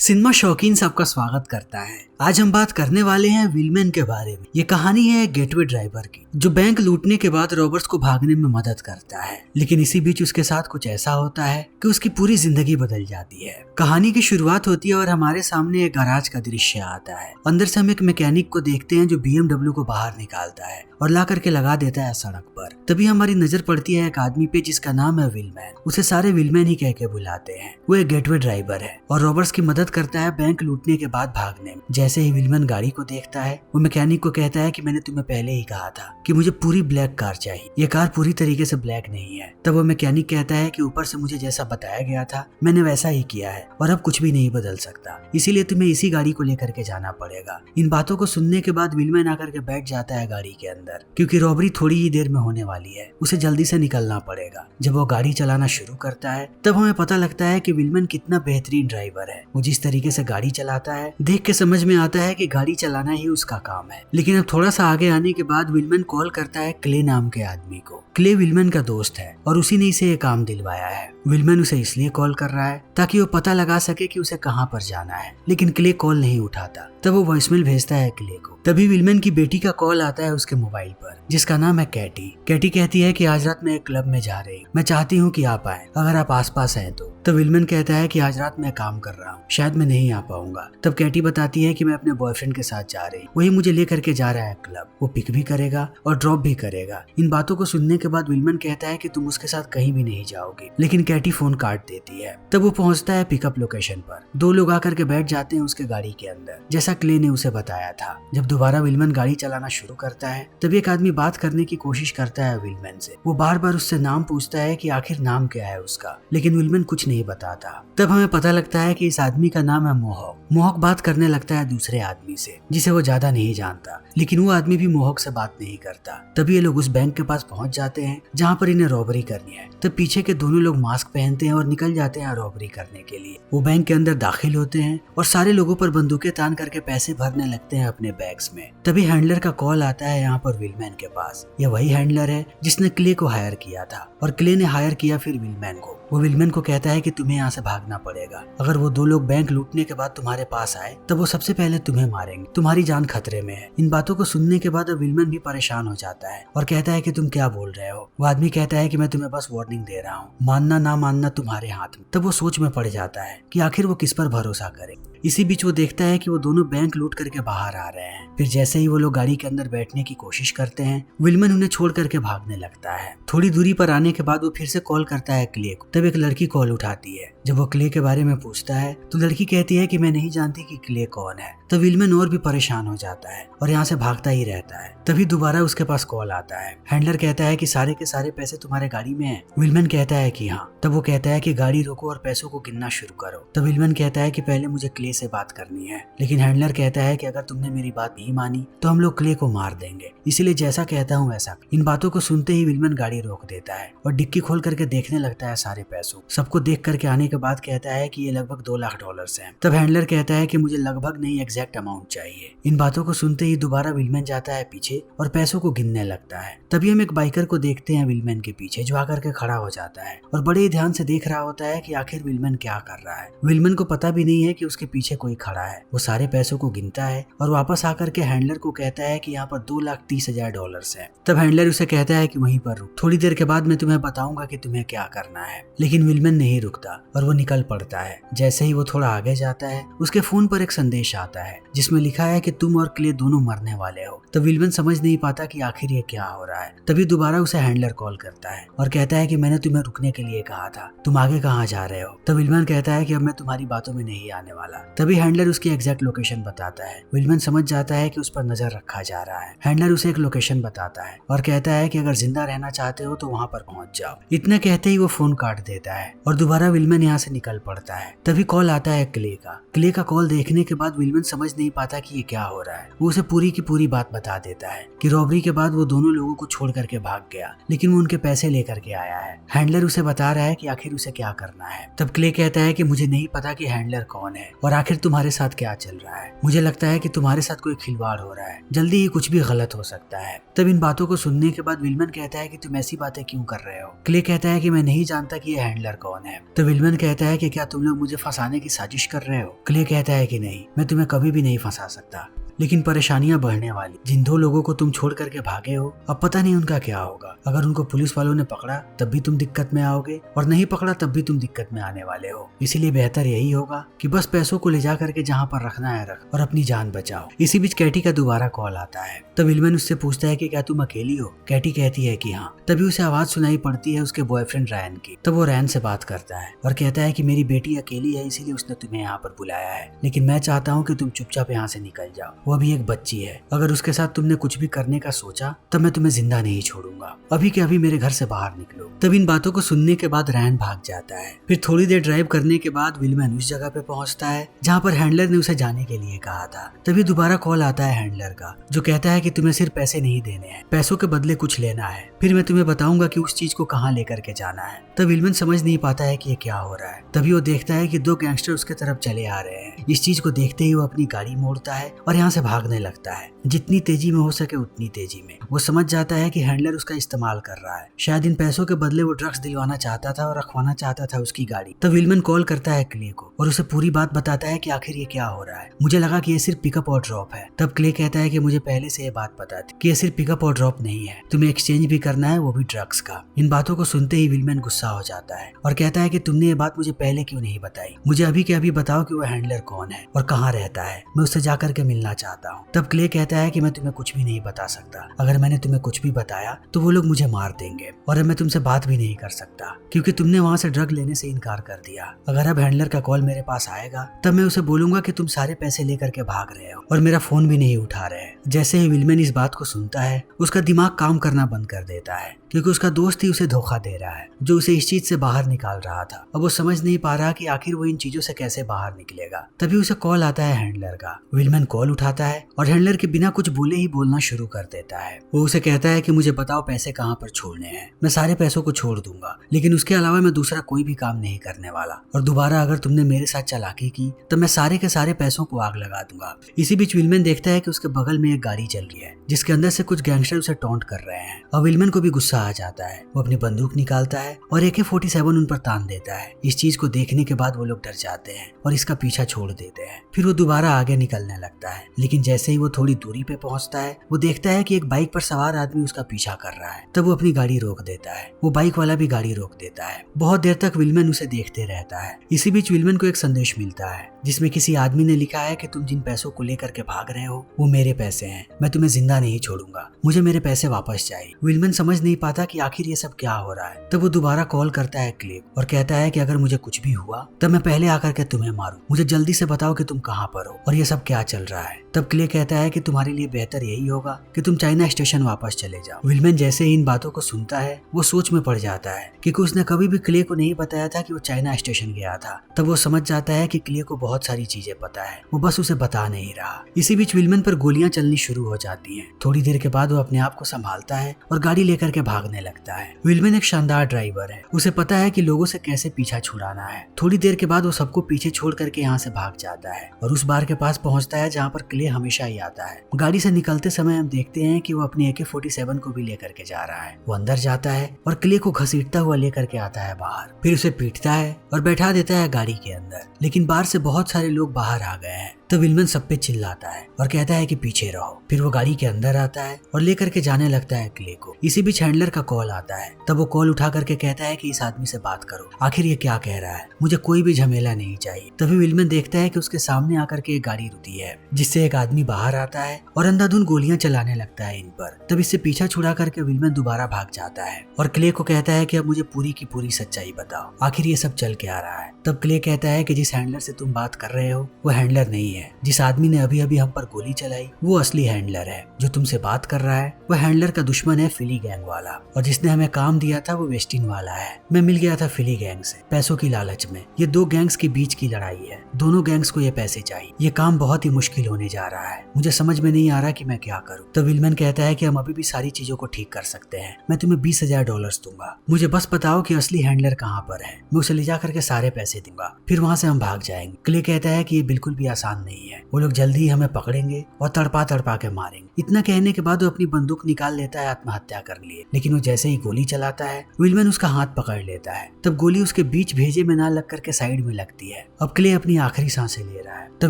Cinema शौकीन सबका स्वागत करता है। आज हम बात करने वाले हैं विलमैन के बारे में। ये कहानी है गेटवे ड्राइवर की, जो बैंक लूटने के बाद रॉबर्ट्स को भागने में मदद करता है, लेकिन इसी बीच उसके साथ कुछ ऐसा होता है कि उसकी पूरी जिंदगी बदल जाती है। कहानी की शुरुआत होती है और हमारे सामने एक गैराज का दृश्य आता है। अंदर से हम एक मैकेनिक को देखते हैं जो BMW को बाहर निकालता है और ला करके लगा देता है सड़क पर। तभी हमारी नजर पड़ती है एक आदमी पे जिसका नाम है विलमैन। उसे सारे विलमैन ही कह के बुलाते हैं। वो एक गेटवे ड्राइवर है और रॉबर्ट्स की मदद करता है बैंक लूटने के बाद भागने में। जैसे ही विलमैन गाड़ी को देखता है, वो मैकेनिक को कहता है कि मैंने तुम्हें पहले ही कहा था कि मुझे पूरी ब्लैक कार चाहिए। ये कार पूरी तरीके से ब्लैक नहीं है। तब वो मैकेनिक कहता है कि ऊपर से मुझे जैसा बताया गया था मैंने वैसा ही किया है और अब कुछ भी नहीं बदल सकता, इसीलिए तुम्हें इसी गाड़ी को लेकर के जाना पड़ेगा। इन बातों को सुनने के बाद विलमैन आकर के बैठ जाता है गाड़ी के अंदर, क्योंकि रॉबरी थोड़ी ही देर में होने वाली है। उसे जल्दी से निकलना पड़ेगा। जब वो गाड़ी चलाना शुरू करता है तब हमें पता लगता है कि विलमैन कितना बेहतरीन ड्राइवर है। वो जिस तरीके से गाड़ी चलाता है देख के समझ में आता है कि गाड़ी चलाना ही उसका काम है। लेकिन अब थोड़ा सा आगे आने के बाद विलमैन कॉल करता है क्ले नाम के आदमी को। क्ले विलमैन का दोस्त है और उसी ने इसे ये काम दिलवाया है। विलमैन उसे इसलिए कॉल कर रहा है ताकि वो पता लगा सके कि उसे कहां पर जाना है, लेकिन क्ले कॉल नहीं उठाता। तब वो वॉइसमेल भेजता है क्ले को। तभी विलमैन की बेटी का कॉल आता है उसके मोबाइल पर, जिसका नाम है कैटी। कैटी कहती है कि आज रात मैं एक क्लब में जा रही हूँ, मैं चाहती हूँ कि आप आए, अगर आप आसपास हैं तो विलमैन कहता है कि आज रात मैं काम कर रहा हूँ, शायद मैं नहीं आ पाऊंगा। तब कैटी बताती है कि मैं अपने बॉयफ्रेंड के साथ जा रही हूँ, वही मुझे लेकर के जा रहा है क्लब। वो पिक भी करेगा और ड्रॉप भी करेगा। इन बातों को सुनने के बाद विलमैन कहता है कि तुम उसके साथ कहीं भी नहीं जाओगे, लेकिन कैटी फोन काट देती है। तब वो पहुंचता है पिकअप लोकेशन पर। दो लोग आकर के बैठ जाते हैं उसके गाड़ी के अंदर, जैसा क्ले ने उसे बताया था। जब दोबारा विलमैन गाड़ी चलाना शुरू करता है तब एक आदमी बात करने की कोशिश करता है विलमैन से। वो बार बार उससे नाम पूछता है कि आखिर नाम क्या है उसका, लेकिन विलमैन कुछ नहीं बताता। तब हमें पता लगता है कि इस आदमी का नाम है मोहक। मोहक बात करने लगता है दूसरे आदमी से जिसे वो ज्यादा नहीं जानता, लेकिन वो आदमी भी मोहक से बात नहीं करता। तभी ये लोग उस बैंक के पास पहुंच जाते हैं जहाँ पर इन्हें रॉबरी करनी है। तब पीछे के दोनों लोग मास्क पहनते हैं और निकल जाते हैं रॉबरी करने के लिए। वो बैंक के अंदर दाखिल होते हैं और सारे लोगों पर बंदूकें तान करके पैसे भरने लगते हैं अपने बैग्स में। तभी हैंडलर का कॉल आता है यहाँ पर विलमैन के पास। यह वही हैंडलर है जिसने क्ले को हायर किया था और क्ले ने हायर किया फिर विलमैन को। वो विलमैन को कहता है कि तुम्हें यहाँ से भागना पड़ेगा। अगर वो दो लोग बैंक लूटने के बाद तुम्हारे पास आए तब वो सबसे पहले तुम्हें मारेंगे, तुम्हारी जान खतरे में है। इन बातों को सुनने के बाद विलमैन भी परेशान हो जाता है और कहता है कि तुम क्या बोल रहे हो। वो आदमी कहता है कि मैं तुम्हें बस वार्निंग दे रहा हूँ, मानना ना मानना तुम्हारे हाथ में। तब वो सोच में पड़ जाता है कि आखिर वो किस पर भरोसा करे। इसी बीच वो देखता है कि वो दोनों बैंक लूट करके बाहर आ रहे हैं। फिर जैसे ही वो लोग गाड़ी के अंदर बैठने की कोशिश करते हैं, विलमैन उन्हें छोड़ करके भागने लगता है। थोड़ी दूरी पर आने के बाद वो फिर से कॉल करता है क्ले को। तब एक लड़की कॉल उठाती है। जब वो क्ले के बारे में पूछता है तो लड़की कहती है कि मैं नहीं जानती कि क्ले कौन है। तो विलमैन और भी परेशान हो जाता है और यहाँ से भागता ही रहता है। तभी दोबारा उसके पास कॉल आता है। हैंडलर कहता है कि सारे के सारे पैसे तुम्हारे गाड़ी में हैं। विलमैन कहता है कि हाँ। तब वो कहता है कि गाड़ी रोको और पैसों को गिनना शुरू करो। तब विलमैन कहता है कि पहले मुझे क्ले से बात करनी है, लेकिन हैंडलर कहता है कि अगर तुमने मेरी बात नहीं मानी तो हम लोग क्ले को मार देंगे, इसीलिए जैसा कहता हूँ वैसा। इन बातों को सुनते ही विलमैन गाड़ी रोक देता है और डिक्की खोल करके देखने लगता है सारे पैसों। सबको देख करके आने के बाद कहता है कि ये लगभग $2 लाख हैं। तब हैंडलर कहता है कि मुझे लगभग नहीं एग्जैक्ट अमाउंट चाहिए। इन बातों को सुनते ही दोबारा विलमैन जाता है पीछे और पैसों को गिनने लगता है। तभी हम एक बाइकर को देखते हैं विलमैन के पीछे, जो आकर के खड़ा हो जाता है और बड़े ध्यान से देख रहा होता है कि आखिर विलमैन क्या कर रहा है। विलमैन को पता भी नहीं है कि उसके पीछे कोई खड़ा है। वो सारे पैसों को गिनता है और वापस आकर के हैंडलर को कहता है कि यहाँ पर $2,30,000 है। तब हैंडलर उसे कहता है कि वहीं पर रुक, थोड़ी देर के बाद मैं तुम्हें बताऊंगा कि तुम्हें क्या करना है। लेकिन विलमैन नहीं रुकता और वो निकल पड़ता है। जैसे ही वो थोड़ा आगे जाता है उसके फोन पर एक संदेश आता है जिसमें लिखा है कि तुम और क्ले दोनों मरने वाले हो। तब विलमैन समझ नहीं पाता कि आखिर ये क्या हो रहा है। तभी दोबारा उसे हैंडलर कॉल करता है और कहता है कि मैंने तुम्हें रुकने के लिए कहा था, तुम आगे कहाँ जा रहे हो। तब विलमैन कहता है कि अब मैं तुम्हारी बातों में नहीं आने वाला। तभी हैंडलर उसकी एग्जैक्ट लोकेशन बताता है। विलमैन समझ जाता है कि उस पर नजर रखा जा रहा है। हैंडलर उसे एक लोकेशन बताता है और कहता है कि अगर जिंदा रहना चाहते हो तो वहाँ पर पहुंच जाओ। इतना कहते ही वो फोन काट देता है और दोबारा विलमैन यहाँ से निकल पड़ता है। तभी कॉल आता है क्ले का। क्ले का कॉल देखने के बाद विलमैन समझ नहीं पाता कि ये क्या हो रहा है। वो उसे पूरी की पूरी बात बता देता है कि रॉबरी के बाद वो दोनों लोगों को छोड़ करके भाग गया, लेकिन वो उनके पैसे लेकर के आया है। हैंडलर उसे बता रहा है कि आखिर उसे क्या करना है। तब क्ले कहता है कि मुझे नहीं पता कि हैंडलर कौन है और और आखिर तुम्हारे साथ क्या चल रहा है। मुझे लगता है कि तुम्हारे साथ कोई खिलवाड़ हो रहा है, जल्दी ही कुछ भी गलत हो सकता है। तब इन बातों को सुनने के बाद विलमन कहता है कि तुम ऐसी बातें क्यों कर रहे हो। क्ले कहता है कि मैं नहीं जानता कि ये हैंडलर कौन है। तो विलमन कहता है कि क्या तुम लोग मुझे फंसाने की साजिश कर रहे हो। क्ले कहता है कि नहीं, मैं तुम्हें कभी भी नहीं फंसा सकता, लेकिन परेशानियां बढ़ने वाली। जिन 2 लोगों को तुम छोड़ करके भागे हो, अब पता नहीं उनका क्या होगा। अगर उनको पुलिस वालों ने पकड़ा तब भी तुम दिक्कत में आओगे, और नहीं पकड़ा तब भी तुम दिक्कत में आने वाले हो। इसीलिए बेहतर यही होगा कि बस पैसों को ले जा करके जहाँ पर रखना है रख, और अपनी जान बचाओ। इसी बीच कैटी का दोबारा कॉल आता है। तब विलमन उससे पूछता है कि क्या तुम अकेली हो। कैटी कहती है कि हाँ। तभी उसे आवाज सुनाई पड़ती है उसके बॉयफ्रेंड रैन की। तब वो रैन से बात करता है और कहता है कि मेरी बेटी अकेली है, इसीलिए उसने तुम्हें यहाँ पर बुलाया है, लेकिन मैं चाहता हूँ कि तुम चुपचाप यहाँ से निकल जाओ। वो अभी एक बच्ची है, अगर उसके साथ तुमने कुछ भी करने का सोचा तब मैं तुम्हें जिंदा नहीं छोड़ूंगा। अभी के अभी मेरे घर से बाहर निकलो। तब इन बातों को सुनने के बाद रैन भाग जाता है। फिर थोड़ी देर ड्राइव करने के बाद विलमन उस जगह पे पहुंचता है जहाँ पर हैंडलर ने उसे जाने के लिए कहा था। तभी दोबारा कॉल आता है हैंडलर का, जो कहता है कि तुम्हें सिर्फ पैसे नहीं देने हैं, पैसों के बदले कुछ लेना है, फिर मैं तुम्हें बताऊंगा कि उस चीज को कहाँ लेकर के जाना है। तब विलमन समझ नहीं पाता है कि ये क्या हो रहा है। तभी वो देखता है कि 2 गैंगस्टर उसके तरफ चले आ रहे हैं। इस चीज को देखते ही वो अपनी गाड़ी मोड़ता है और यहाँ से भागने लगता है, जितनी तेजी में हो सके उतनी तेजी में। वो समझ जाता है कि हैंडलर उसका इस्तेमाल कर रहा है, शायद इन पैसों के बदले वो ड्रग्स दिलवाना चाहता था और रखवाना चाहता था उसकी गाड़ी। तब विलमन कॉल करता है क्ले को और उसे पूरी बात बताता है कि आखिर ये क्या हो रहा है। मुझे लगा कि ये सिर्फ पिकअप और ड्रॉप है। तब क्ले कहता है कि मुझे पहले से ये बात पता थी कि ये सिर्फ पिकअप और ड्रॉप नहीं है, तुम्हें एक्सचेंज भी करना है, वो भी ड्रग्स का। इन बातों को सुनते ही विलमन गुस्सा हो जाता है और कहता है कि तुमने ये बात मुझे पहले क्यों नहीं बताई। मुझे अभी के अभी बताओ कि वो हैंडलर कौन है और कहाँ रहता है, मैं उससे जाकर के मिलना चाहता हूँ। तब क्ले कहता है कि मैं तुम्हें कुछ भी नहीं बता सकता, अगर मैंने तुम्हें कुछ भी बताया तो वो लोग मुझे मार देंगे और अब मैं तुमसे बात भी नहीं कर सकता, क्योंकि तुमने वहाँ से ड्रग लेने से इनकार कर दिया। अगर अब हैंडलर का कॉल मेरे पास आएगा तब मैं उसे बोलूंगा कि तुम सारे पैसे लेकर के भाग रहे हो और मेरा फोन भी नहीं उठा रहे। जैसे ही विलमन इस बात को सुनता है उसका दिमाग काम करना बंद कर देता है, क्योंकि उसका दोस्त ही उसे धोखा दे रहा है, जो उसे इस चीज से बाहर निकाल रहा था। अब वो समझ नहीं पा रहा कि आखिर वो इन चीजों से कैसे बाहर निकलेगा। तभी उसे कॉल आता है हैंडलर का। विलमन कॉल उठाता है और हैंडलर के बिना कुछ बोले ही बोलना शुरू कर देता है। वो उसे कहता है कि मुझे बताओ पैसे कहाँ पर छोड़ने हैं, मैं सारे पैसों को छोड़ दूंगा, लेकिन उसके अलावा मैं दूसरा कोई भी काम नहीं करने वाला, और दोबारा अगर तुमने मेरे साथ चालाकी की तो मैं सारे के सारे पैसों को आग लगा दूंगा। इसी बीच विलमन देखता है कि उसके बगल में एक गाड़ी चल रही है जिसके अंदर से कुछ गैंगस्टर उसे टॉन्ट कर रहे हैं, और विलमन को भी गुस्सा आ जाता है। वो अपनी बंदूक निकालता है और AK-47 उन पर तान देता है। इस चीज को देखने के बाद वो लोग डर जाते हैं और इसका पीछा छोड़ देते हैं। फिर वो दोबारा आगे निकलने लगता है, लेकिन जैसे ही वो थोड़ी दूरी पे पहुंचता है वो देखता है कि एक बाइक पर सवार आदमी उसका पीछा कर रहा है। तब वो अपनी गाड़ी रोक देता है, वो बाइक वाला भी गाड़ी रोक देता है। बहुत देर तक विलमन उसे देखते रहता है। इसी बीच विलमन को एक संदेश मिलता है जिसमें किसी आदमी ने लिखा है कि तुम जिन पैसों को लेकर के भाग रहे हो वो मेरे पैसे हैं, मैं तुम्हें जिंदा नहीं छोड़ूंगा, मुझे मेरे पैसे वापस चाहिए। विलमन समझ नहीं पाता कि आखिर ये सब क्या हो रहा है। तब वो दोबारा कॉल करता है क्ले और कहता है कि अगर मुझे कुछ भी हुआ तब मैं पहले आकर के तुम्हें मारूं, मुझे जल्दी से बताओ कि तुम कहाँ पर हो और ये सब क्या चल रहा है। तब क्ले कहता है कि तुम्हारे लिए बेहतर यही होगा कि तुम चाइना स्टेशन वापस चले जाओ। विलमन जैसे ही इन बातों को सुनता है वो सोच में पड़ जाता है, क्योंकि उसने कभी भी क्ले को नहीं बताया था कि वो चाइना स्टेशन गया था। तब वो समझ जाता है कि क्ले को बहुत सारी चीजें पता है, वो बस उसे बता नहीं रहा। इसी बीच विलमन पर गोलियां चलनी शुरू हो जाती हैं। थोड़ी देर के बाद वो अपने आप को संभालता है और गाड़ी लेकर के भागने लगता है। विलमन एक शानदार ड्राइवर है, उसे पता है कि लोगों से कैसे पीछा छुड़ाना है। थोड़ी देर के बाद वो सबको पीछे छोड़ करके यहाँ से भाग जाता है और उस बार के पास पहुंचता है जहाँ पर क्ले हमेशा ही आता है। गाड़ी से निकलते समय हम देखते हैं कि वो अपनी AK-47 को भी लेकर के जा रहा है। वो अंदर जाता है और क्ले को घसीटता हुआ लेकर के आता है बाहर, फिर उसे पीटता है और बैठा देता है गाड़ी के अंदर। लेकिन बाहर से बहुत सारे लोग बाहर आ गए हैं। तो विलमन सब पे चिल्लाता है और कहता है कि पीछे रहो। फिर वो गाड़ी के अंदर आता है और लेकर के जाने लगता है क्ले को। इसी बीच हैंडलर का कॉल आता है। तब वो कॉल उठा करके कहता है कि इस आदमी से बात करो, आखिर ये क्या कह रहा है, मुझे कोई भी झमेला नहीं चाहिए। तभी विलमन देखता है कि उसके सामने आकर के एक गाड़ी रुकती है, जिससे एक आदमी बाहर आता है और अंधाधुंध गोलियां चलाने लगता है इन पर। तब इससे पीछा छुड़ा करके विलमन दोबारा भाग जाता है और क्ले को कहता है कि अब मुझे पूरी की पूरी सच्चाई बताओ, आखिर ये सब चल क्या रहा है। तब क्ले कहता है कि जिस हैंडलर से तुम बात कर रहे हो वो हैंडलर नहीं है, है, जिस आदमी ने अभी अभी हम पर गोली चलाई वो असली हैंडलर है। जो तुमसे बात कर रहा है वो हैंडलर का दुश्मन है फिली गैंग वाला, और जिसने हमें काम दिया था वो वेस्टिन वाला है। मैं मिल गया था फिली गैंग से पैसों की लालच में। ये दो गैंग्स के बीच की लड़ाई है, दोनों गैंग्स को ये पैसे चाहिए। ये काम बहुत ही मुश्किल होने जा रहा है, मुझे समझ में नहीं आ रहा कि मैं क्या करूं। तो विलमैन कहता है कि हम अभी भी सारी चीजों को ठीक कर सकते हैं, मैं तुम्हें $20,000 दूंगा, मुझे बस बताओ कि असली हैंडलर कहाँ पर है, मैं उसे ले जा करके सारे पैसे दूंगा, फिर वहाँ से हम भाग जाएंगे। क्ले कहता है कि ये बिल्कुल भी आसान नहीं है, वो लोग जल्दी ही हमें पकड़ेंगे और तड़पा तड़पा के मारेंगे। इतना कहने के बाद वो अपनी बंदूक निकाल लेता है आत्महत्या करने लिए, लेकिन वो जैसे ही गोली चलाता है विलमैन उसका हाथ पकड़ लेता है। तब गोली उसके बीच भेजे में ना लग करके साइड में लगती है। अब क्ले अपनी आखिरी सांसें ले रहा है। तब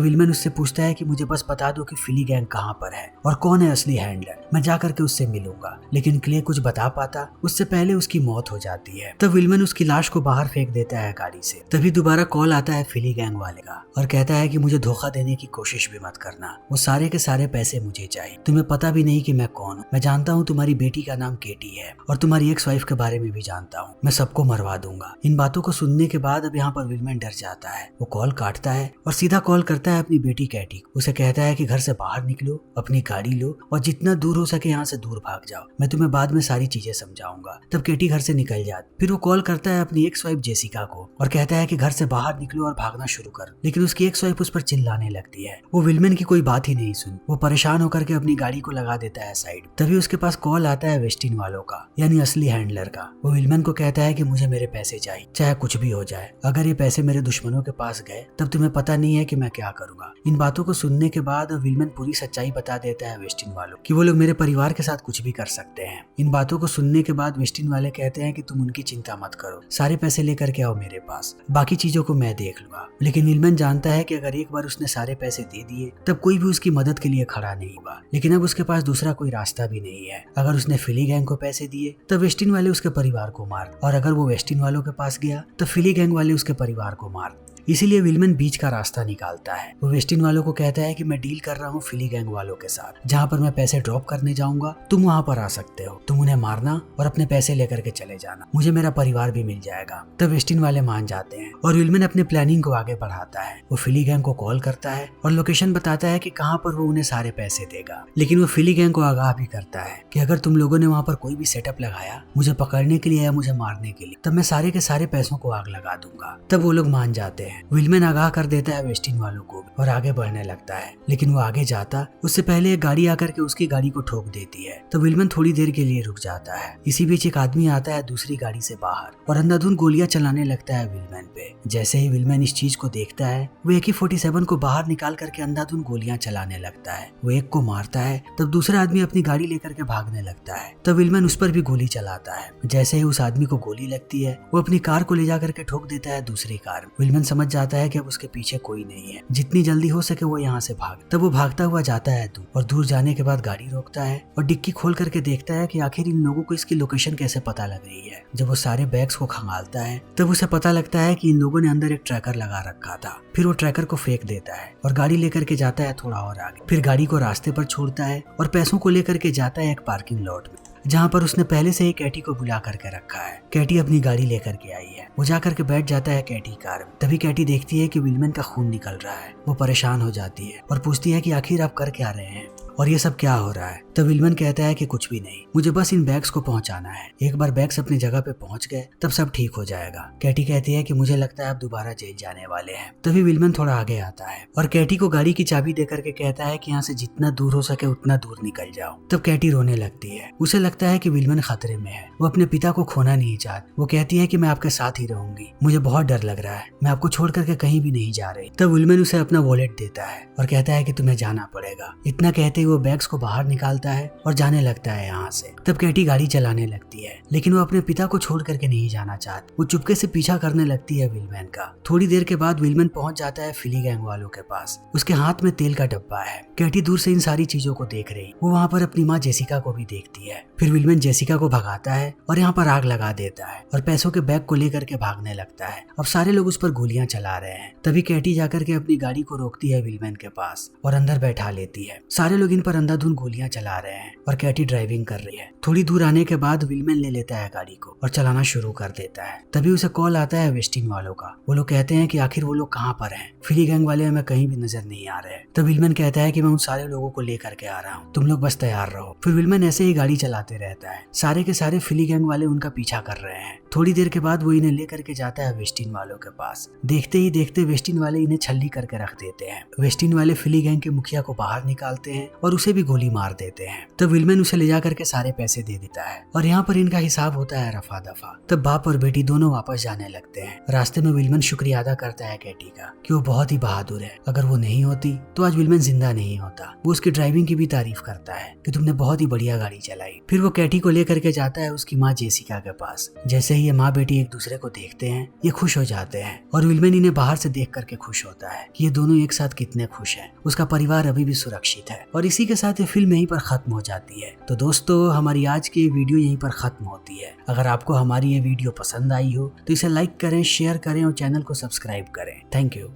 विलमैन उससे पूछता है कि मुझे बस बता दो कि फिली गैंग कहाँ पर है और कौन है असली हैंडलर, मैं जा करके उससे मिलूंगा। लेकिन क्ले कुछ बता पाता उससे पहले उसकी मौत हो जाती है। तब विलमैन उसकी लाश को बाहर फेंक देता है गाड़ी से। तभी दोबारा कॉल आता है फिली गैंग वाले का और कहता है कि मुझे धोखा देने की कोशिश भी मत करना, वो सारे के सारे पैसे मुझे चाहिए। तुम्हें पता भी नहीं कि मैं कौन हूँ, मैं जानता हूँ तुम्हारी बेटी का नाम केटी है और तुम्हारी एक्स वाइफ के बारे में भी जानता हूँ, मैं सबको मरवा दूंगा। इन बातों को सुनने के बाद अब यहाँ पर विलमैन डर जाता है। वो कॉल काटता है और सीधा कॉल करता है अपनी बेटी कैटी। उसे कहता है कि घर से बाहर निकलो, अपनी गाड़ी लो और जितना दूर हो सके यहाँ से दूर भाग जाओ, मैं तुम्हें बाद में सारी चीजें समझाऊंगा। तब केटी घर से निकल जाती। फिर वो कॉल करता है अपनी एक्स वाइफ जेसिका को और कहता है कि घर से बाहर निकलो और भागना शुरू करो, लेकिन उसकी एक्स वाइफ उस पर चिल्लाने लगती है। वो विलमैन की कोई बात ही नहीं सुन, वो परेशान होकर के अपनी गाड़ी को लगा देता है साइड। तभी उसके पास कॉल आता है वेस्टिन वालों का, यानी असली हैंडलर का। वो विलमैन को कहता है कि मुझे मेरे पैसे चाहिए, चाहे कुछ भी हो जाए। अगर ये पैसे मेरे दुश्मनों के पास गए तब तुम्हें पता नहीं है कि मैं क्या करूंगा। इन बातों को सुनने के बाद विलमैन पूरी सच्चाई बता देता है वेस्टिन वालों कि वो लोग मेरे परिवार के साथ कुछ भी कर सकते हैं। इन बातों को सुनने के बाद वेस्टिन वाले कहते हैं कि तुम उनकी चिंता मत करो, सारे पैसे लेकर के आओ मेरे पास, बाकी चीजों को मैं देख लूंगा। लेकिन विलमैन जानता है कि अगर एक बार उसने सारे पैसे दे दिए तब कोई भी उसकी मदद के लिए खड़ा नहीं होगा। लेकिन अब उसके पास दूसरा कोई रास्ता भी नहीं है। अगर उसने फिली गैंग को पैसे दिए तब वेस्टिन वाले उसके परिवार को मार, और अगर वो वेस्टिन वालों के पास गया तो फिली गैंग वाले उसके परिवार को मार। इसीलिए विलमैन बीच का रास्ता निकालता है। वो वेस्टिन वालों को कहता है कि मैं डील कर रहा हूँ फिली गैंग वालों के साथ, जहाँ पर मैं पैसे ड्रॉप करने जाऊंगा तुम वहाँ पर आ सकते हो, तुम उन्हें मारना और अपने पैसे लेकर के चले जाना, मुझे मेरा परिवार भी मिल जाएगा। तब वेस्टिन वाले मान जाते हैं और विलमैन अपने प्लानिंग को आगे बढ़ाता है। वो फिली गैंग को कॉल करता है और लोकेशन बताता है कि कहाँ पर वो उन्हें सारे पैसे देगा। लेकिन वो फिली गैंग को आगाह भी करता है कि अगर तुम लोगों ने वहाँ पर कोई भी सेटअप लगाया मुझे पकड़ने के लिए या मुझे मारने के लिए, तब मैं सारे के सारे पैसों को आग लगा दूंगा। तब वो लोग मान जाते हैं। विलमैन आगाह कर देता है वेस्टिन वालों को और आगे बढ़ने लगता है, लेकिन वो आगे जाता उससे पहले एक गाड़ी आकर के उसकी गाड़ी को ठोक देती है। तो विलमैन थोड़ी देर के लिए रुक जाता है। इसी बीच एक आदमी आता है दूसरी गाड़ी से बाहर और अंधाधुंध गोलियां चलाने लगता है विलमैन पे। जैसे ही विलमैन इस चीज को देखता है वो AK-47 को बाहर निकाल करके अंधाधुंध गोलियां चलाने लगता है। वो एक को मारता है, तब दूसरा आदमी अपनी गाड़ी लेकर के भागने लगता है। तब विलमैन उस पर भी गोली चलाता है। जैसे ही उस आदमी को गोली लगती है वो अपनी कार को ले जाकर के ठोक देता है दूसरी कार। विलमैन समझ जाता है कि अब उसके पीछे कोई नहीं है, जितनी जल्दी हो सके वो यहाँ से भाग। तब वो भागता हुआ जाता है दूर और दूर जाने के बाद गाड़ी रोकता है और डिक्की खोल करके देखता है कि आखिर इन लोगों को इसकी लोकेशन कैसे पता लग रही है। जब वो सारे बैग्स को खंगालता है तब उसे पता लगता है कि इन लोगों ने अंदर एक ट्रैकर लगा रखा था। फिर वो ट्रैकर को फेंक देता है और गाड़ी लेकर के जाता है थोड़ा और आगे। फिर गाड़ी को रास्ते पर छोड़ता है और पैसों को लेकर के जाता है एक पार्किंग लॉट में, जहाँ पर उसने पहले से ही कैटी को बुला करके रखा है। कैटी अपनी गाड़ी लेकर के आई है। वो जाकर के बैठ जाता है कैटी कार में। तभी कैटी देखती है कि विलमैन का खून निकल रहा है। वो परेशान हो जाती है और पूछती है कि आखिर आप कर क्या रहे हैं और ये सब क्या हो रहा है। तब विलमैन कहता है कि कुछ भी नहीं, मुझे बस इन बैग्स को पहुंचाना है। एक बार बैग्स अपनी जगह पे पहुंच गए तब सब ठीक हो जाएगा। कैटी कहती है कि मुझे लगता है आप दोबारा जेल जाने वाले हैं। तभी विलमैन थोड़ा आगे आता है और कैटी को गाड़ी की चाबी दे करके कहता है कि यहाँ से जितना दूर हो सके उतना दूर निकल जाओ। तब कैटी रोने लगती है। उसे लगता है कि विलमैन खतरे में है, वो अपने पिता को खोना नहीं चाहती। वो कहती है कि मैं आपके साथ ही रहूंगी, मुझे बहुत डर लग रहा है, मैं आपको छोड़ करके कहीं भी नहीं जा रही। तब विलमैन उसे अपना वॉलेट देता है और कहता है कि तुम्हें जाना पड़ेगा। इतना कहते ही वो बैग्स को बाहर निकालता है और जाने लगता है यहाँ से। तब कैटी गाड़ी चलाने लगती है, लेकिन वो अपने पिता को छोड़ करके नहीं जाना चाहती। वो चुपके से पीछा करने लगती है विलमैन का। थोड़ी देर के बाद विलमैन पहुंच जाता है फिली गैंग वालों के पास। उसके हाथ में तेल का डब्बा है। कैटी दूर से इन सारी चीजों को देख रही। वो वहाँ पर अपनी माँ जेसिका को भी देखती है। फिर विलमैन जेसिका को भगाता है और यहाँ पर आग लगा देता है और पैसों के बैग को लेकर के भागने लगता है। अब सारे लोग उस पर गोलियां चला रहे हैं। तभी कैटी जाकर के अपनी गाड़ी को रोकती है विलमैन के पास और अंदर बैठा लेती है। सारे लोग इन पर अंधाधुंध गोलियां चला जा रहे हैं और कैटी ड्राइविंग कर रही है। थोड़ी दूर आने के बाद विलमैन ले लेता है गाड़ी को और चलाना शुरू कर देता है। तभी उसे कॉल आता है वेस्टिन वालों का। वो लोग कहते हैं कि आखिर वो लोग कहाँ पर हैं। फिली गैंग वाले हमें कहीं भी नजर नहीं आ रहे। तो विलमैन कहता है कि मैं उन सारे लोगों को लेकर के आ रहा हूँ, तुम लोग बस तैयार रहो। फिर विलमैन ऐसे ही गाड़ी चलाते रहता है। सारे के सारे फिली गैंग वाले उनका पीछा कर रहे हैं। थोड़ी देर के बाद वो इन्हें लेकर के जाता है वेस्टिन वालों के पास। देखते ही देखते वेस्टिन वाले इन्हें छल्ली करके रख देते हैं। वेस्टिन वाले फिली गैंग के मुखिया को बाहर निकालते हैं और उसे भी गोली मार देते हैं। तब विलमैन उसे ले जाकर के सारे पैसे दे देता है और यहाँ पर इनका हिसाब होता है रफा दफा। तब बाप और बेटी दोनों वापस जाने लगते हैं। रास्ते में विलमैन शुक्रिया अदा करता है कैटी का कि वो बहुत ही बहादुर है। अगर वो नहीं होती तो आज विलमैन जिंदा नहीं होता। वो उसकी ड्राइविंग की भी तारीफ करता है कि तुमने बहुत ही बढ़िया गाड़ी चलाई। फिर वो कैटी को लेकर के जाता है उसकी माँ जेसिका के पास। जैसे ही ये माँ बेटी एक दूसरे को देखते हैं ये खुश हो जाते हैं और विलमैन इन्हें बाहर से देख करके खुश होता है कि ये दोनों एक साथ कितने खुश हैं। उसका परिवार अभी भी सुरक्षित है। और इसी के साथ ये फिल्म यहीं पर खत्म हो जाती है। तो दोस्तों हमारी आज की वीडियो यहीं पर खत्म होती है। अगर आपको हमारी ये वीडियो पसंद आई हो तो इसे लाइक करें, शेयर करें और चैनल को सब्सक्राइब करें। Thank you.